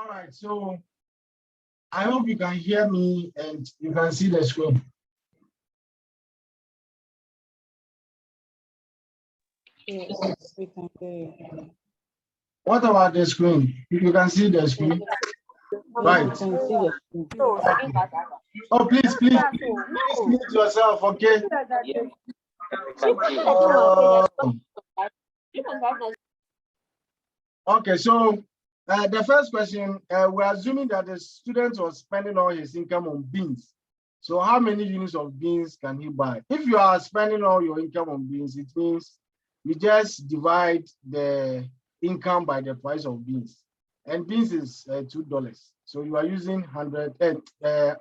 All right, so I hope you can hear me and you can see the screen. Yes, we can hear you. What about the screen? You can see the screen, right? We can see the screen. Oh, please mute yourself, okay? Okay, so the first question, we're assuming that the student was spending all his income on beans. So how many units of beans can he buy? If you are spending all your income on beans, it means you just divide the income by the price of beans. And beans is $2. So you are using 100,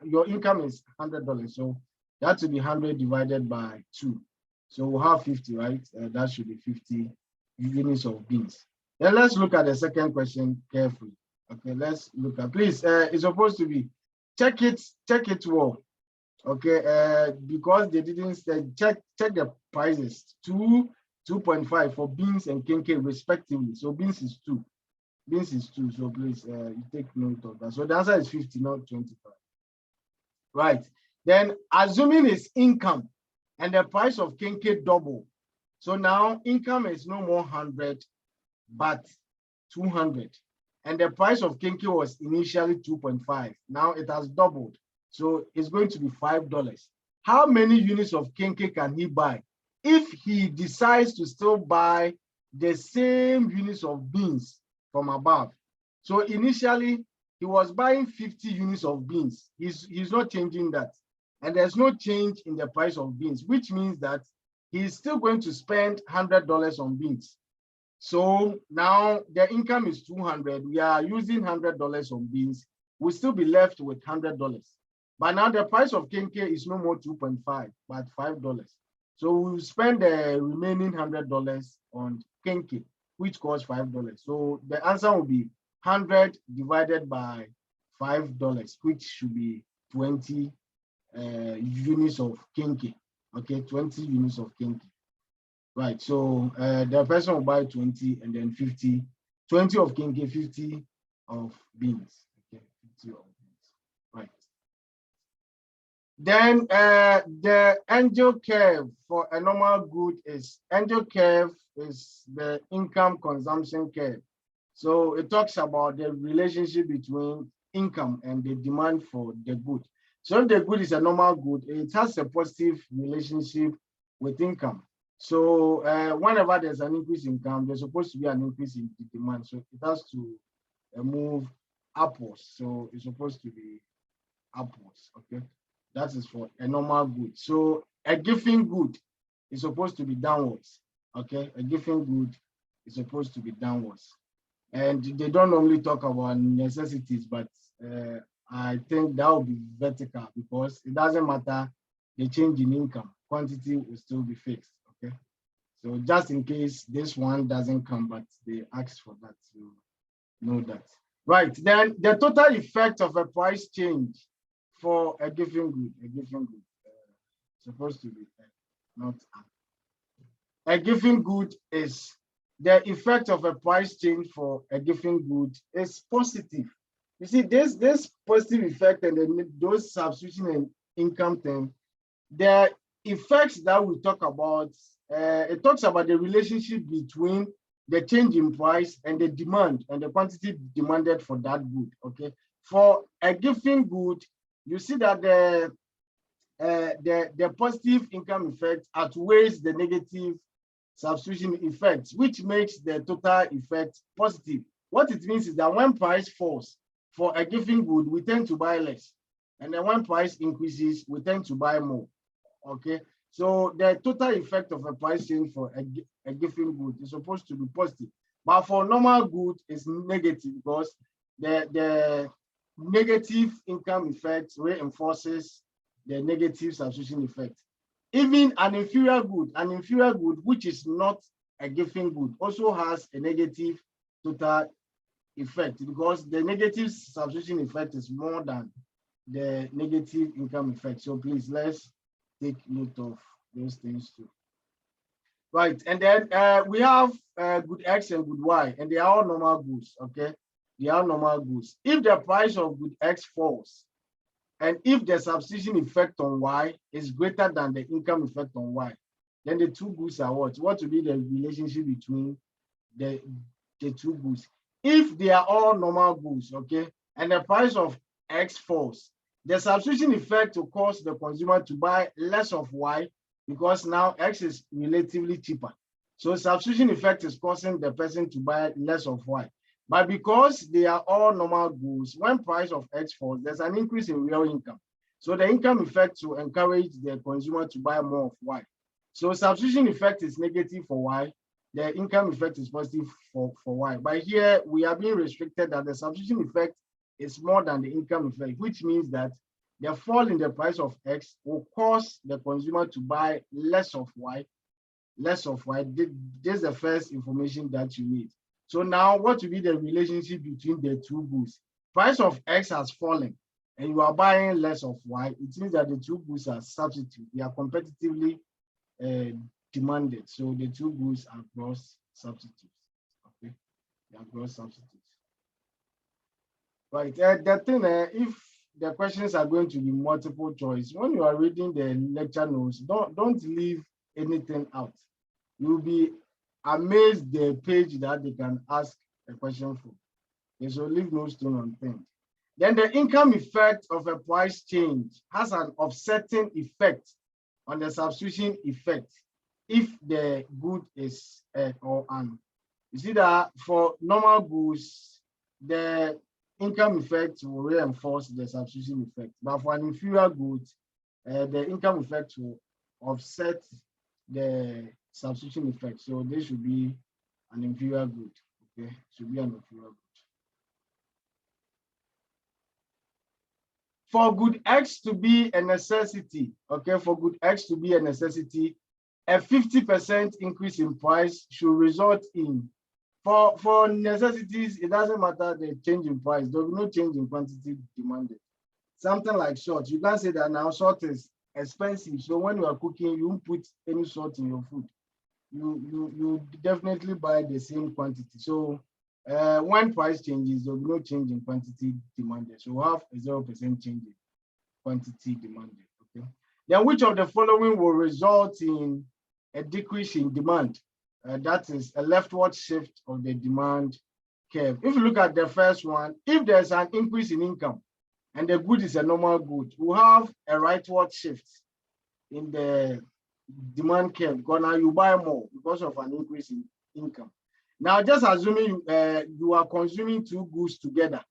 your income is $100. So that will be 100 divided by 2. So we'll have 50, right? That should be 50 units of beans. Then let's look at the second question carefully. Okay, let's look at, please, it's supposed to be, check it well. Okay, because they didn't say, check the prices, 2.5 for beans and kenkey respectively. So beans is 2. Beans is 2, so please you take note of that. So the answer is 50, not 25. Right. Then assuming it's income and the price of kenkey double. So now income is no more 100, but 200. And the price of kenkey was initially 2.5. Now it has doubled. So it's going to be $5. How many units of kenkey can he buy if he decides to still buy the same units of beans from above? So initially he was buying 50 units of beans. He's not changing that. And there's no change in the price of beans, which means that he's still going to spend $100 on beans. So now the income is 200. We are using $100 on beans. We'll still be left with $100. But now the price of kenkey is no more 2.5, but $5. So we'll spend the remaining $100 on kenkey, which costs $5. So the answer will be 100 divided by $5, which should be 20 units of kenkey. Okay, 20 units of kenkey. Right, so the person will buy 20 and then 50, 20 of kenkey, 50 of beans. Okay, 50 of beans. Right. Then the angel curve for a normal good is, angel curve is the income consumption curve. So it talks about the relationship between income and the demand for the good. So if the good is a normal good, it has a positive relationship with income. So whenever there's an increase in income, there's supposed to be an increase in the demand. So it has to move upwards. So it's supposed to be upwards, okay? That is for a normal good. So a given good is supposed to be downwards, okay? A given good is supposed to be downwards. And they don't normally talk about necessities, but I think that will be vertical because it doesn't matter the change in income, quantity will still be fixed, okay? So just in case this one doesn't come, but they asked for that, so know that. Right, then the total effect of a price change for a given good, supposed to be not a given good is the effect of a price change for a given good is positive. You see, this positive effect and then those substitution and income thing, the effects that we talk about, it talks about the relationship between the change in price and the demand and the quantity demanded for that good. Okay, for a given good, you see that the positive income effect outweighs the negative substitution effect, which makes the total effect positive. What it means is that when price falls for a given good, we tend to buy less. And then when price increases, we tend to buy more. Okay, so the total effect of a price change for a given good is supposed to be positive. But for normal good, it's negative because the negative income effect reinforces the negative substitution effect. Even an inferior good which is not a given good also has a negative total effect because the negative substitution effect is more than the negative income effect. So please, let's take note of those things too. Right, and then we have good X and good Y, and they are all normal goods, okay? they are normal goods. If the price of good X falls, and if the substitution effect on Y is greater than the income effect on Y, then the two goods are what? What will be the relationship between the two goods? If they are all normal goods, okay, and the price of X falls, the substitution effect will cause the consumer to buy less of Y because now X is relatively cheaper. So substitution effect is causing the person to buy less of Y. But because they are all normal goods, when price of X falls, there's an increase in real income. So the income effect will encourage the consumer to buy more of Y. So substitution effect is negative for Y. The income effect is positive for Y. But here we are being restricted that the substitution effect is more than the income effect, which means that the fall in the price of X will cause the consumer to buy less of Y. Less of Y. This is the first information that you need. So now what will be the relationship between the two goods? Price of X has fallen and you are buying less of Y. It means that the two goods are substitute. They are competitively demanded. So the two goods are gross substitutes. Okay, they are gross substitutes. Right. The thing, if the questions are going to be multiple choice, when you are reading the lecture notes, don't leave anything out. You'll be amazed the page that they can ask a question for. Okay, so leave no stone unturned. Then the income effect of a price change has an offsetting effect on the substitution effect if the good is or an. You see that for normal goods, the income effect will reinforce the substitution effect. But for an inferior good, the income effect will offset the substitution effect. So this should be an inferior good. Okay, should be an inferior good. For good X to be a necessity, okay, for good X to be a necessity, a 50% increase in price should result in, for necessities, it doesn't matter the change in price, there will be no change in quantity demanded. Something like salt, you can't say that now salt is expensive, so when you are cooking, you won't put any salt in your food. You definitely buy the same quantity. So when price changes, there will be no change in quantity demanded. So we have a 0% change in quantity demanded. Okay. Then which of the following will result in a decrease in demand? That is a leftward shift of the demand curve. If you look at the first one, if there's an increase in income and the good is a normal good, we have a rightward shift in the demand curve because now you buy more because of an increase in income. Now, just assuming you are consuming two goods together,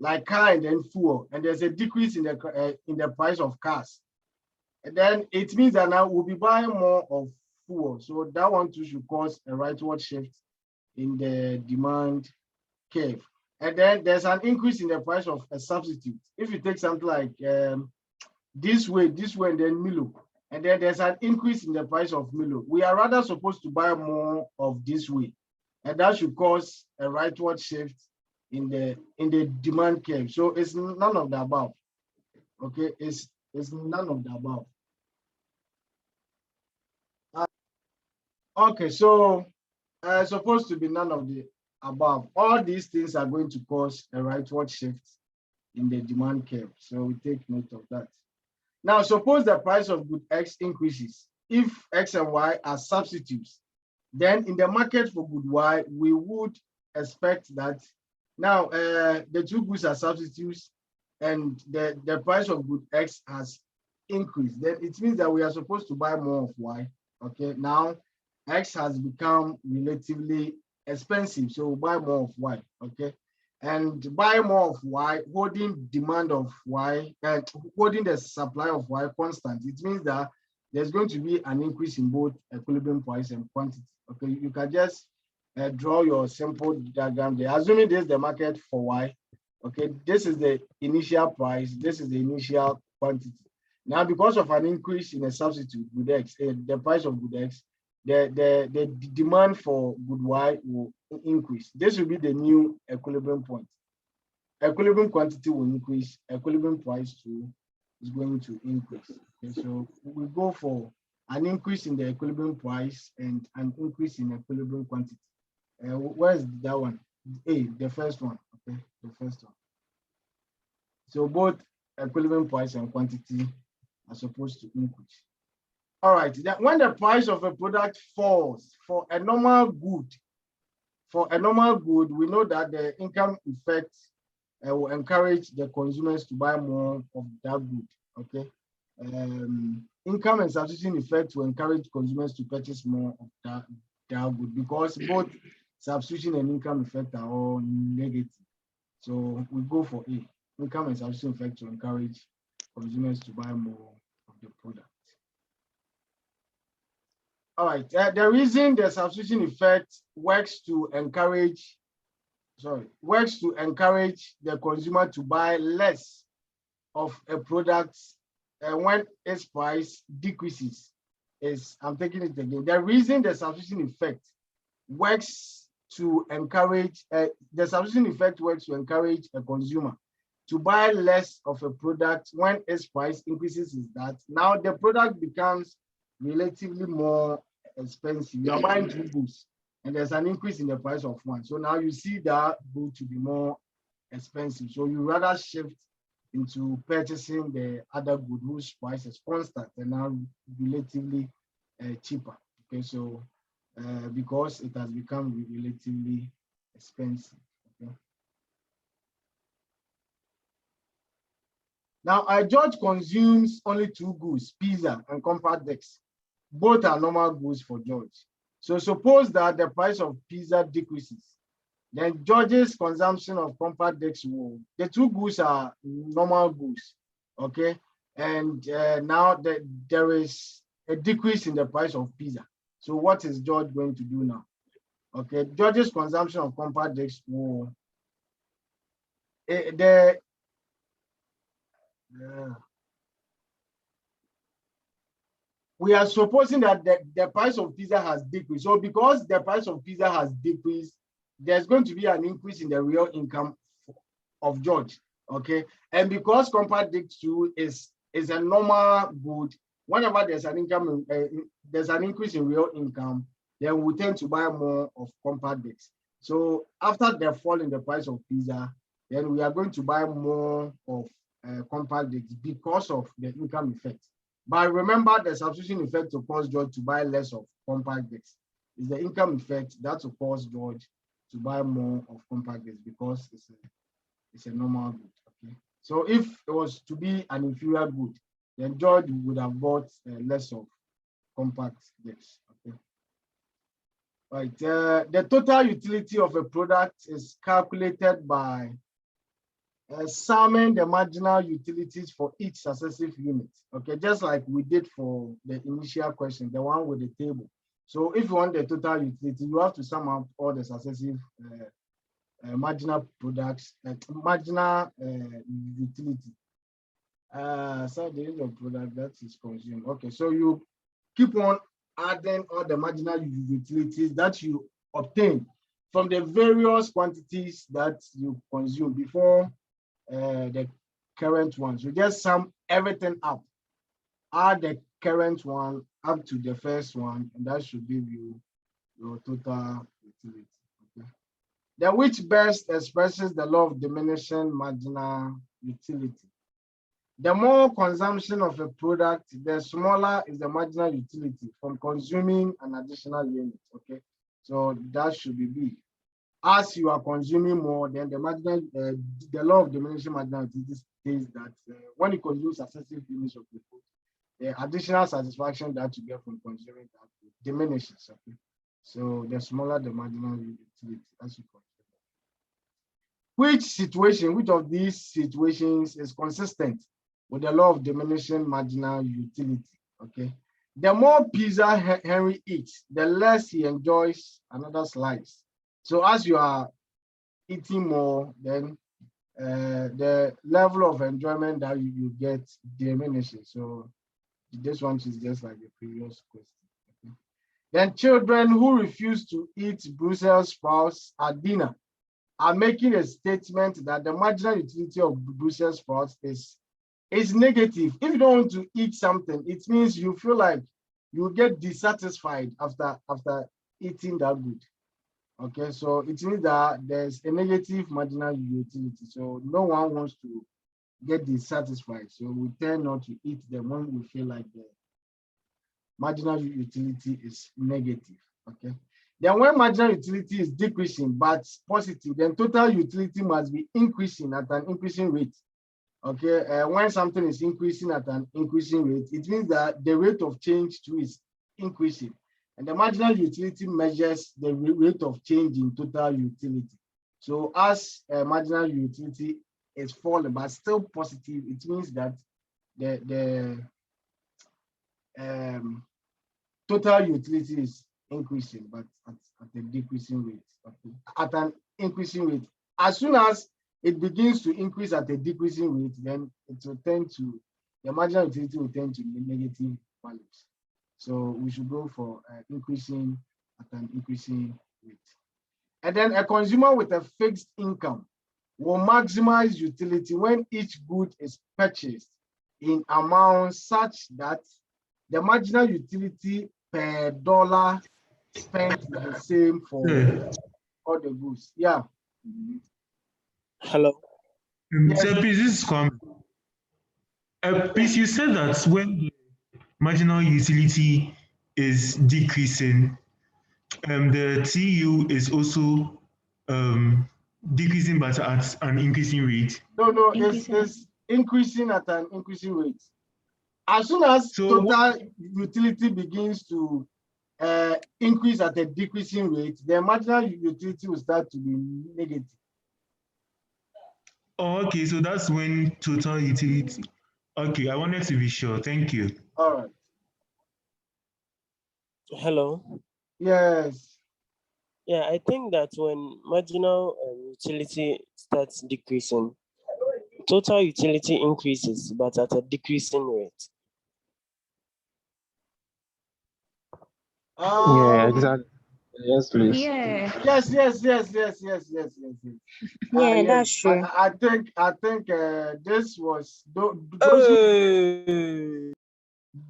like car and then fuel, and there's a decrease in the price of cars, and then it means that now we'll be buying more of fuel. So that one too should cause a rightward shift in the demand curve. And then there's an increase in the price of a substitute. If you take something like this way, and then Milo, and then there's an increase in the price of Milo, we are rather supposed to buy more of this way. And that should cause a rightward shift in the demand curve. So it's none of the above. Okay, it's none of the above. Okay, so supposed to be none of the above. All these things are going to cause a rightward shift in the demand curve. So we take note of that. Now, suppose the price of good X increases. If X and Y are substitutes, then in the market for good Y, we would expect that now the two goods are substitutes and the price of good X has increased. Then it means that we are supposed to buy more of Y. Okay, now X has become relatively expensive, so we'll buy more of Y. Okay, and buy more of Y, holding demand of Y, holding the supply of Y constant. It means that there's going to be an increase in both equilibrium price and quantity. Okay, you can just draw your simple diagram there. Assuming this is the market for Y, okay, this is the initial price, this is the initial quantity. Now, because of an increase in a substitute, good X, the price of good X, the demand for good Y will increase. This will be the new equilibrium point. Equilibrium quantity will increase, equilibrium price too is going to increase. Okay, so we go for an increase in the equilibrium price and an increase in equilibrium quantity. Where's that one? A, the first one. Okay, the first one. So both equivalent price and quantity are supposed to increase. All right, then when the price of a product falls for a normal good, we know that the income effect will encourage the consumers to buy more of that good. Okay. Income and substitution effect will encourage consumers to purchase more of that good, because both substitution and income effect are all negative. So we go for A. Income and substitution effect to encourage consumers to buy more of the product. All right. The reason the substitution effect works to encourage the consumer to buy less of a product when its price decreases is, I'm taking it again. The reason the substitution effect works to encourage a consumer to buy less of a product when its price increases is that now the product becomes relatively more expensive. You are buying two goods and there's an increase in the price of one. So now you see that good to be more expensive. So you rather shift into purchasing the other good whose price is constant and now relatively cheaper. Okay, so because it has become relatively expensive. Okay. Now, George consumes only two goods, pizza and compact discs. Both are normal goods for George. So suppose that the price of pizza decreases, then George's consumption of compact discs will, the two goods are normal goods, okay? And now there is a decrease in the price of pizza. So what is George going to do now? Okay, George's consumption of compact discs will, we are supposing that the price of pizza has decreased. So because the price of pizza has decreased, there's going to be an increase in the real income of George. Okay. And because compact disc 2 is a normal good, whenever there's an income, there's an increase in real income, then we tend to buy more of compact discs. So after the fall in the price of pizza, then we are going to buy more of compact discs because of the income effect. But remember, the substitution effect to cause George to buy less of compact discs is the income effect that will cause George to buy more of compact discs because it's a normal good. Okay, so if it was to be an inferior good, then George would have bought less of compact discs. Okay, right. The total utility of a product is calculated by summing the marginal utilities for each successive unit. Okay, just like we did for the initial question, the one with the table. So if you want the total utility, you have to sum up all the successive marginal products, marginal utility. So the use of product that is consumed. Okay, so you keep on adding all the marginal utilities that you obtain from the various quantities that you consume before the current ones. You just sum everything up, add the current one up to the first one, and that should give you your total utility. Okay. Then which best expresses the law of diminishing marginal utility? The more consumption of a product, the smaller is the marginal utility from consuming an additional unit. Okay, so that should be B. As you are consuming more, then the marginal, the law of diminishing marginal utility states that when you consume successive units of the food, the additional satisfaction that you get from consuming that food diminishes. Okay, so the smaller the marginal utility as you consume. Which of these situations is consistent with the law of diminishing marginal utility? Okay, the more pizza Henry eats, the less he enjoys another slice. So as you are eating more, then the level of enjoyment that you get diminishes. So this one is just like the previous question. Okay. Then children who refuse to eat Brussels sprouts at dinner are making a statement that the marginal utility of Brussels sprouts is negative. If you don't want to eat something, it means you feel like you get dissatisfied after eating that good. Okay, so it means that there's a negative marginal utility. So no one wants to get dissatisfied. So we tend not to eat them when we feel like the marginal utility is negative. Okay. Then when marginal utility is decreasing but positive, then total utility must be increasing at an increasing rate. Okay. When something is increasing at an increasing rate, it means that the rate of change too is increasing. And the marginal utility measures the rate of change in total utility. So as marginal utility is falling but still positive, it means that the total utility is increasing, but at a decreasing rate, at an increasing rate. As soon as it begins to increase at a decreasing rate, then it will tend to, the marginal utility will tend to negative values. So we should go for increasing at an increasing rate. And then a consumer with a fixed income will maximize utility when each good is purchased in amounts such that the marginal utility per dollar spent is the same for all the goods. Yeah. Hello. Yes. So please, this is coming. Please, you said that when the marginal utility is decreasing, the TU is also decreasing but at an increasing rate. No, it's increasing at an increasing rate. As soon as total utility begins to increase at a decreasing rate, the marginal utility will start to be negative. Oh, okay, so that's when total utility. Okay, I wanted to be sure. Thank you. All right. Hello. Yes. Yeah, I think that when marginal utility starts decreasing, total utility increases, but at a decreasing rate. Yeah, exactly. Yes, please. Yeah. Yes. Yeah, Yes. that's true. I think this was those who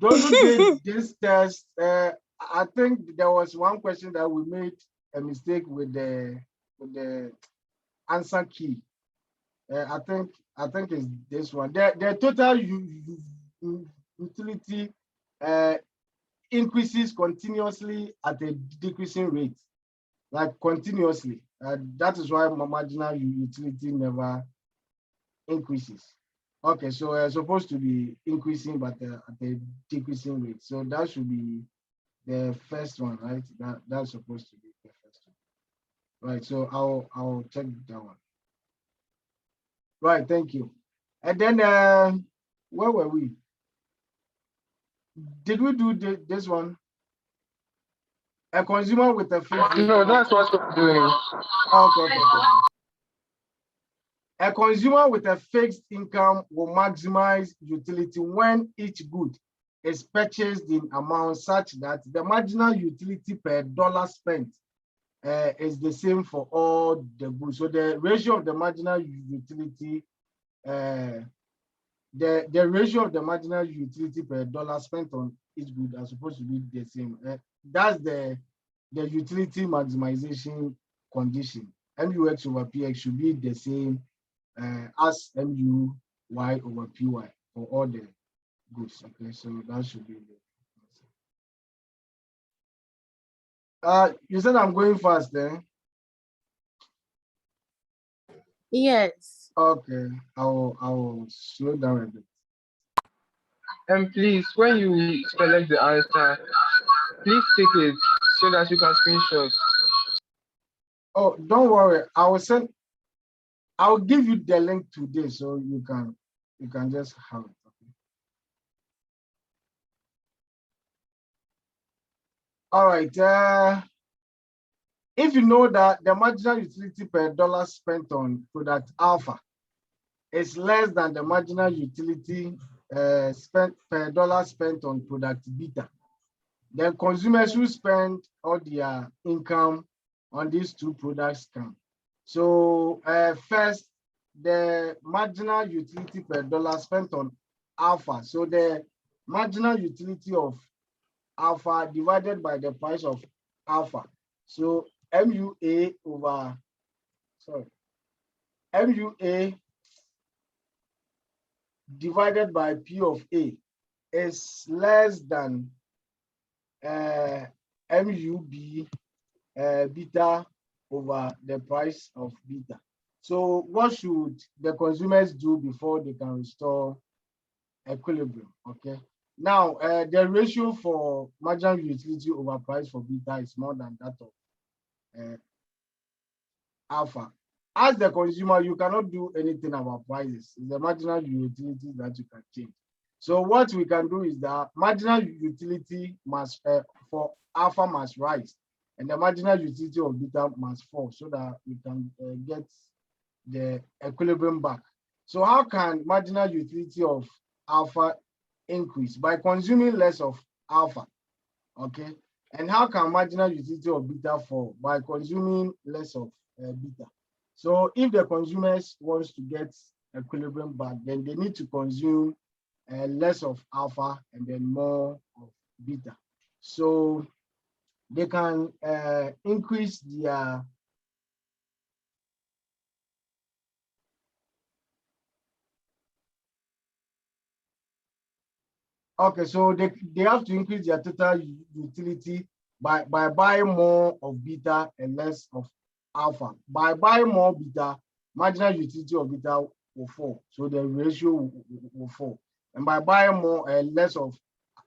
did this test. I think there was one question that we made a mistake with the answer key. I think it's this one. The total utility increases continuously at a decreasing rate, like continuously. That is why marginal utility never increases. Okay, so it's supposed to be increasing but at a decreasing rate. So that should be the first one, right? That's supposed to be the first one. Right, so I'll check that one. Right, thank you. And then where were we? Did we do this one? A consumer with a fixed. No, that's what we're doing. Okay. A consumer with a fixed income will maximize utility when each good is purchased in amount such that the marginal utility per dollar spent is the same for all the goods. So the ratio of the marginal utility, the ratio of the marginal utility per dollar spent on each good are supposed to be the same. That's the utility maximization condition. MUX over PX should be the same as MUY over PY for all the goods. Okay, so that should be the you said I'm going fast then? Yes. Okay, I will slow down a bit. And please, when you select the answer, please take it so that you can screenshot. Oh, don't worry. I'll give you the link today so you can just have it. Okay. All right. If you know that the marginal utility per dollar spent on product alpha is less than the marginal utility spent per dollar spent on product beta, then consumers who spend all their income on these two products can. So first, the marginal utility per dollar spent on alpha. So the marginal utility of alpha divided by the price of alpha. So MUA over, sorry, MUA divided by P of A is less than MUB beta over the price of beta. So what should the consumers do before they can restore equilibrium? Okay. Now, the ratio for marginal utility over price for beta is more than that of alpha. As the consumer, you cannot do anything about prices. It's the marginal utility that you can change. So what we can do is that marginal utility must for alpha must rise, and the marginal utility of beta must fall, so that we can get the equilibrium back. So how can marginal utility of alpha increase? By consuming less of alpha, okay? And how can marginal utility of beta fall? By consuming less of beta. So if the consumers wants to get equilibrium back, then they need to consume less of alpha and then more of beta. So they can increase their okay, so they have to increase their total utility by buying more of beta and less of alpha. By buying more beta, marginal utility of beta will fall, so the ratio will fall. And by buying more less of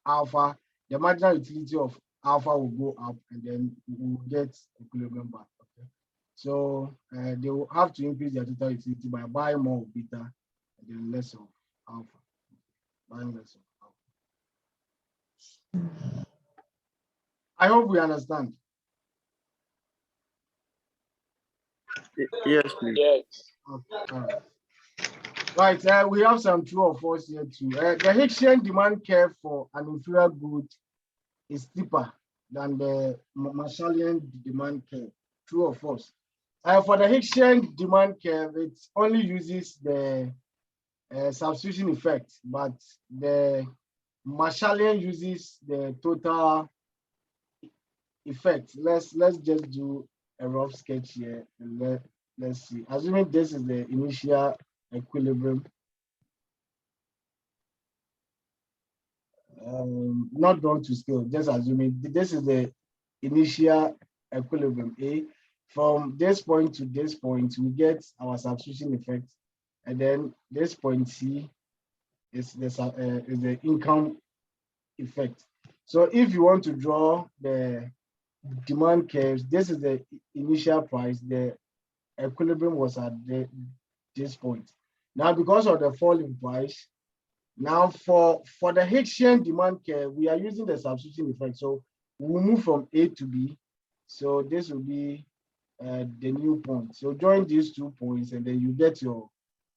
alpha, the marginal utility of alpha will go up, and then we will get equilibrium back. Okay, so they will have to increase their total utility by buying more of beta and then less of alpha. Buying less of alpha. I hope we understand. Yes, please. Yes. Okay, all right. Right, we have some true or false here too. The Hicksian demand curve for an inferior good is steeper than the Marshallian demand curve. True or false? For the Hicksian demand curve, it only uses the substitution effect, but the Marshallian uses the total effect. Let's just do a rough sketch here and let's see. Assuming this is the initial equilibrium, not drawn to scale, just assuming this is the initial equilibrium A. From this point to this point, we get our substitution effect, and then this point C is the income effect. So if you want to draw the demand curves, this is the initial price, the equilibrium was at this point. Now, because of the falling price, now for the Hicksian demand curve, we are using the substitution effect. So we'll move from A to B. So this will be the new point. So join these 2 points, and then you get your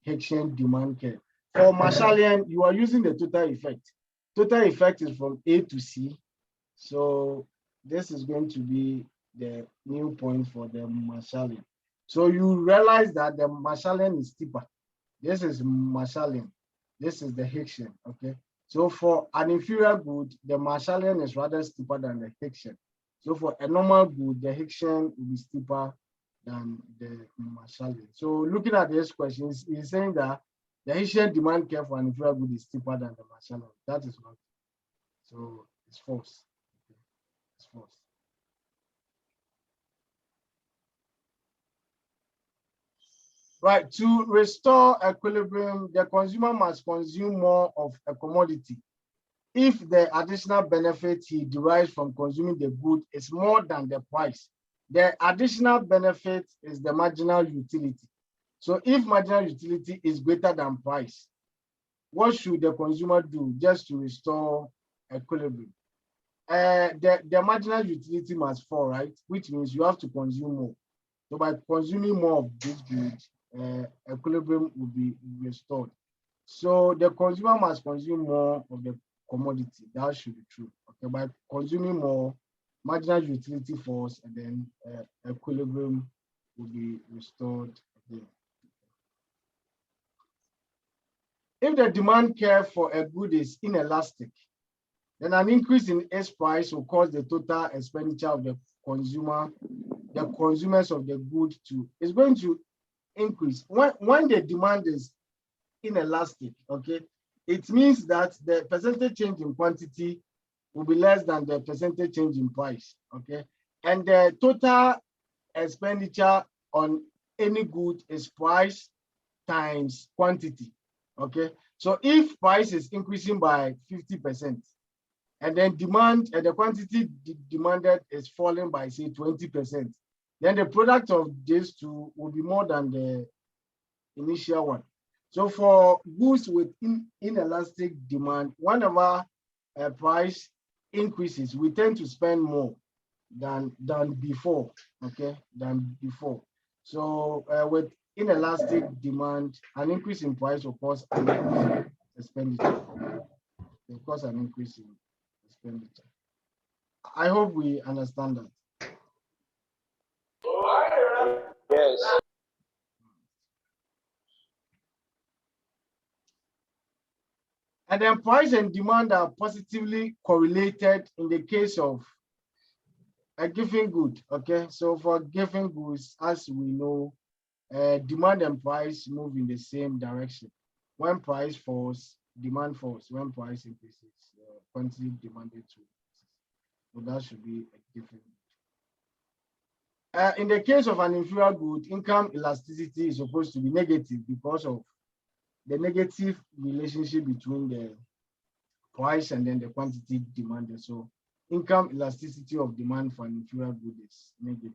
Hicksian demand curve. For Marshallian, you are using the total effect. Total effect is from A to C. So this is going to be the new point for the Marshallian. So you realize that the Marshallian is steeper. This is Marshallian. This is the Hicksian, okay? So for an inferior good, the Marshallian is rather steeper than the Hicksian. So for a normal good, the Hicksian will be steeper than the Marshallian. So looking at this question, it's saying that the Hicksian demand curve for an inferior good is steeper than the Marshallian. That is not. So it's false. Okay. It's false. Right, to restore equilibrium, the consumer must consume more of a commodity if the additional benefit he derives from consuming the good is more than the price. The additional benefit is the marginal utility. So if marginal utility is greater than price, what should the consumer do just to restore equilibrium? The marginal utility must fall, right? Which means you have to consume more. So by consuming more of this good, equilibrium will be restored. So the consumer must consume more of the commodity. That should be true. Okay, by consuming more, marginal utility falls, and then equilibrium will be restored again. If the demand curve for a good is inelastic, then an increase in its price will cause the total expenditure of the consumer the consumers of the good to, is going to increase. When the demand is inelastic, okay, it means that the percentage change in quantity will be less than the percentage change in price, okay? And the total expenditure on any good is price times quantity, okay? So if price is increasing by 50%, and then demand and the quantity demanded is falling by say 20%, then the product of these two will be more than the initial one. So for goods with inelastic demand, whenever a price increases, we tend to spend more than before, okay, than before. So with inelastic demand, an increase in price will cause an increase in expenditure. It will cause an increase in expenditure. I hope we understand that. Yes. And then price and demand are positively correlated in the case of a given good, okay? So for given goods, as we know, demand and price move in the same direction. When price falls, demand falls. When price increases, quantity demanded to increase. So that should be a given good. In the case of an inferior good, income elasticity is supposed to be negative because of the negative relationship between the price and then the quantity demanded. So income elasticity of demand for an inferior good is negative.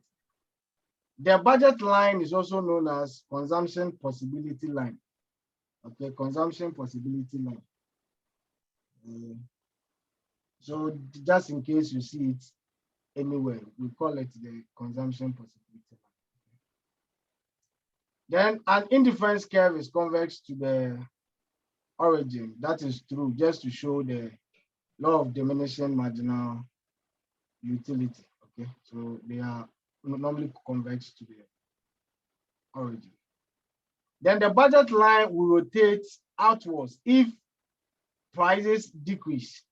The budget line is also known as consumption possibility line. Okay, consumption possibility line. So just in case you see it anywhere, we call it the consumption possibility line. Then an indifference curve is convex to the origin. That is true, just to show the law of diminishing marginal utility. Okay, so they are normally convex to the origin. Then the budget line will rotate outwards if prices decrease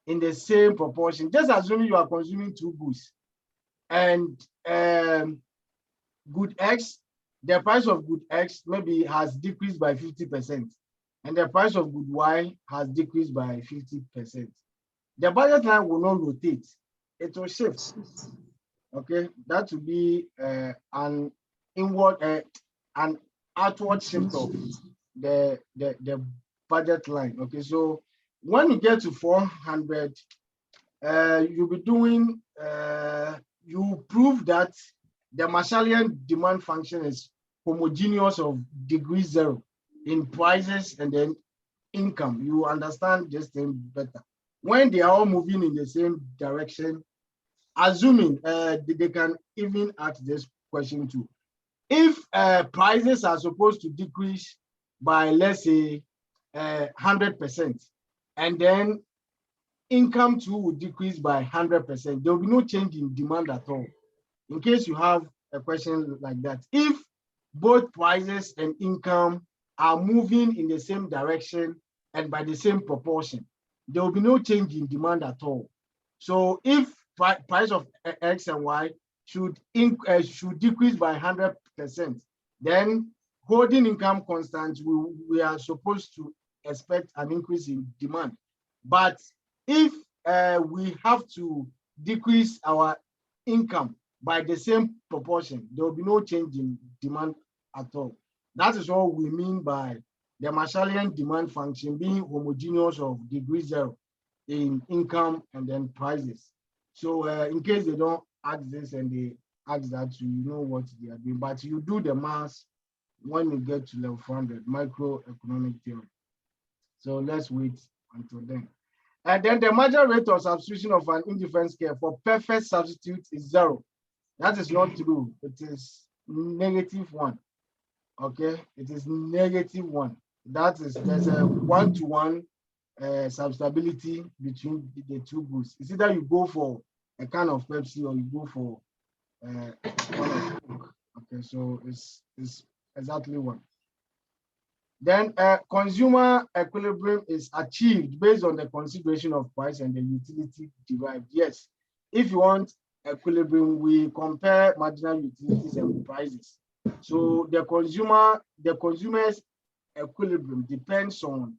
in the same proportion. Just assuming you are consuming two goods, and good X, the price of good X maybe has decreased by 50%, and the price of good Y has decreased by 50%. The budget line will not rotate, it will shift. Okay, that will be an inward, an outward shift of the budget line. Okay, so when you get to 400, you'll be doing, you prove that the Marshallian demand function is homogeneous of degree 0 in prices and then income. You understand this thing better. When they are all moving in the same direction, assuming they can even ask this question too. If prices are supposed to decrease by, let's say, 100%, and then income too will decrease by 100%, there will be no change in demand at all. In case you have a question like that, if both prices and income are moving in the same direction and by the same proportion, there will be no change in demand at all. So if price of X and Y should decrease by 100%, then holding income constant, we are supposed to expect an increase in demand. But if we have to decrease our income by the same proportion, there will be no change in demand at all. That is what we mean by the Marshallian demand function being homogeneous of degree 0 in income and then prices. So in case they don't ask this and they ask that, you know what they are doing, but you do the math when you get to level 400, microeconomic theory. So let's wait until then. And then the marginal rate of substitution of an indifference curve for perfect substitute is 0. That is not true. It is -1. Okay, it is -1. That is, there's a 1-to-1 substitutability between the two goods. It's either you go for a can of Pepsi or you go for one of Coke. Okay, so it's exactly 1. Then consumer equilibrium is achieved based on the consideration of price and the utility derived. Yes, if you want equilibrium, we compare marginal utilities and prices. So the consumer's equilibrium depends on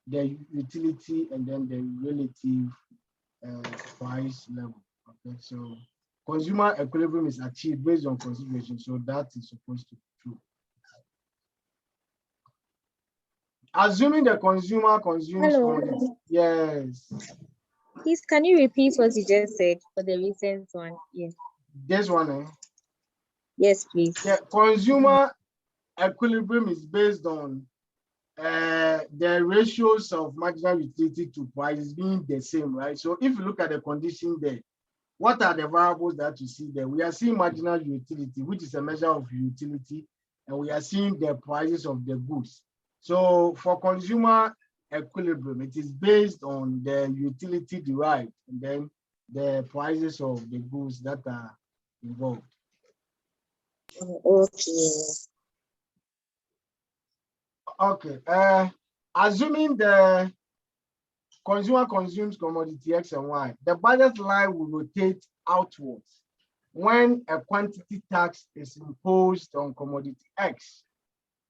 the utility and then the relative price level. Okay, so consumer equilibrium is achieved based on consideration. So that is supposed to be true. Assuming the consumer consumes Hello. commodity. Yes. Please, can you repeat what you just said for the recent one? Yes. This one, Yes, please. the consumer equilibrium is based on the ratios of marginal utility to prices being the same, right? So if you look at the condition there, what are the variables that you see there? We are seeing marginal utility, which is a measure of utility, and we are seeing the prices of the goods. So for consumer equilibrium, it is based on the utility derived and then the prices of the goods that are involved. Okay. Okay. Assuming the consumer consumes commodity X and Y, the budget line will rotate outwards when a quantity tax is imposed on commodity X.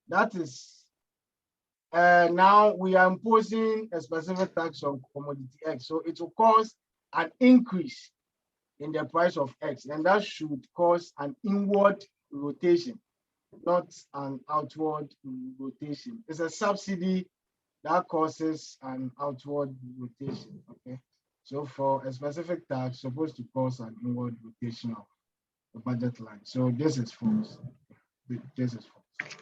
That is, now we are imposing a specific tax on commodity X. So it will cause an increase in the price of X, and that should cause an inward rotation, not an outward rotation. It's a subsidy that causes an outward rotation. Okay, so for a specific tax, it's supposed to cause an inward rotation of the budget line. So this is false. This is false.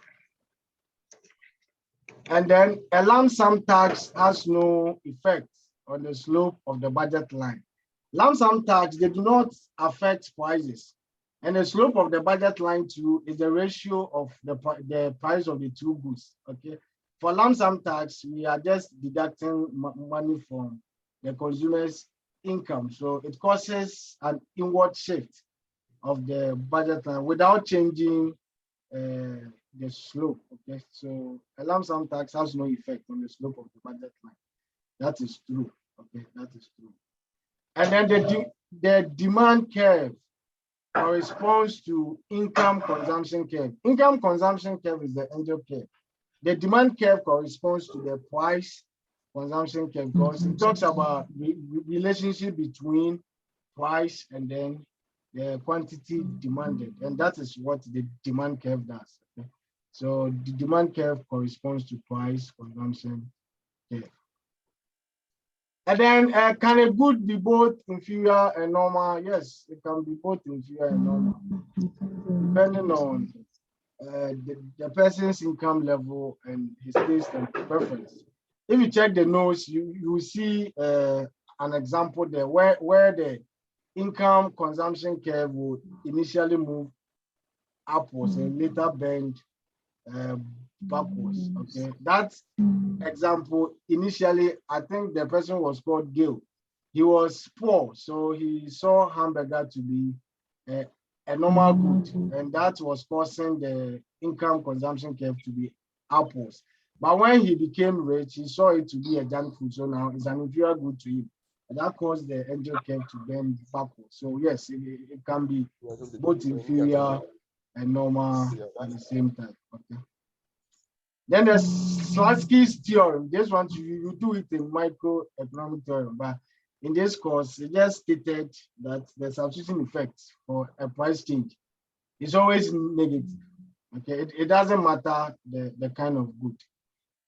And then a lump sum tax has no effect on the slope of the budget line. Lump sum tax, they do not affect prices. And the slope of the budget line too is the ratio of the price of the two goods. Okay. For lump sum tax, we are just deducting money from the consumer's income. So it causes an inward shift of the budget line without changing the slope. Okay, so a lump sum tax has no effect on the slope of the budget line. That is true. Okay, that is true. And then the demand curve corresponds to income consumption curve. Income consumption curve is the angel curve. The demand curve corresponds to the price consumption curve because it talks about the relationship between price and then the quantity demanded, and that is what the demand curve does. Okay? So the demand curve corresponds to price consumption curve. And then can a good be both inferior and normal? Yes, it can be both inferior and normal, depending on the person's income level and his taste and preference. If you check the notes, you will see an example there where the income consumption curve will initially move upwards and later bend backwards. Okay, that example initially, I think the person was called Gil. He was poor, so he saw hamburger to be a normal good, and that was causing the income consumption curve to be upwards. But when he became rich, he saw it to be a junk food, so now it's an inferior good to him. And that caused the angel curve to bend backwards. So yes, it can be both inferior and normal at the same time. Okay. Then there's Slatsky's theorem. This one you do it in microeconomic theorem, but in this course, it just stated that the substitution effect for a price change is always negative. Okay, it doesn't matter the kind of good.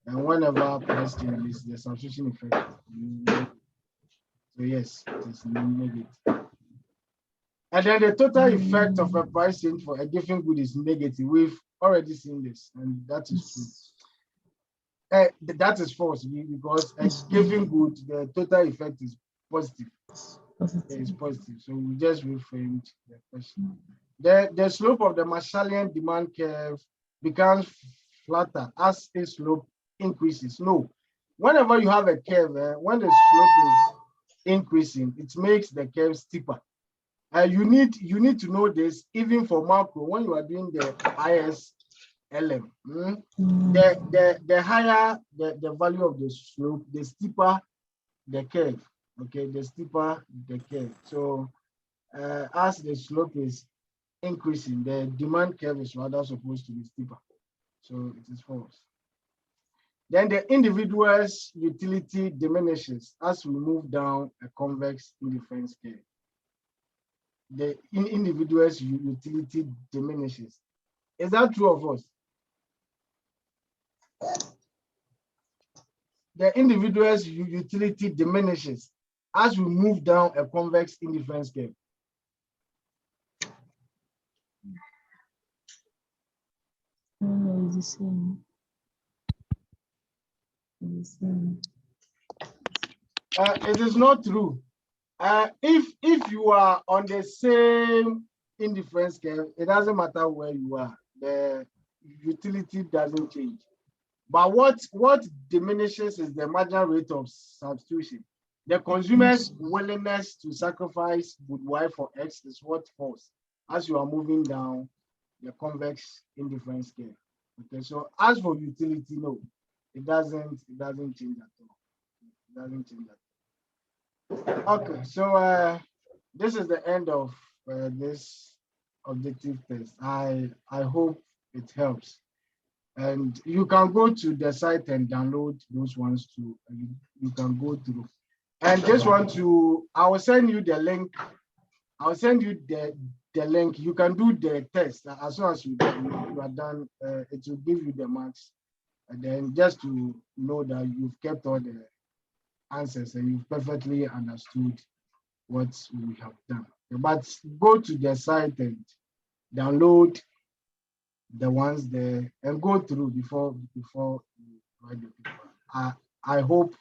And whenever price changes, the substitution effect. So yes, it is negative. And then the total effect of a price change for a given good is negative. We've already seen this, and that is true. That is false because a given good, the total effect is positive. It's positive. So we just reframed the question. The slope of the Marshallian demand curve becomes flatter as its slope increases. No, whenever you have a curve, when the slope is increasing, it makes the curve steeper. You need to know this even for macro when you are doing the ISLM. The higher the value of the slope, the steeper the curve. Okay, the steeper the curve. So as the slope is increasing, the demand curve is rather supposed to be steeper. So it is false. Then the individual's utility diminishes as we move down a convex indifference curve. The individual's utility diminishes. Is that true or false? The individual's utility diminishes as we move down a convex indifference curve. No, it's the same. It's the same. It is not true. If you are on the same indifference curve, it doesn't matter where you are. The utility doesn't change. But what diminishes is the marginal rate of substitution. The consumer's willingness to sacrifice good Y for X is what falls as you are moving down the convex indifference curve. Okay, so as for utility, no, it doesn't change at all. It doesn't change at all. Okay, so this is the end of this objective test. I hope it helps. And you can go to the site and download those ones too. You can go through. And just want to, I will send you the link. I'll send you the link. You can do the test as soon as you are done. It will give you the marks. And then just to know that you've kept all the answers and you've perfectly understood what we have done. But go to the site and download the ones there and go through before you write the paper. I hope.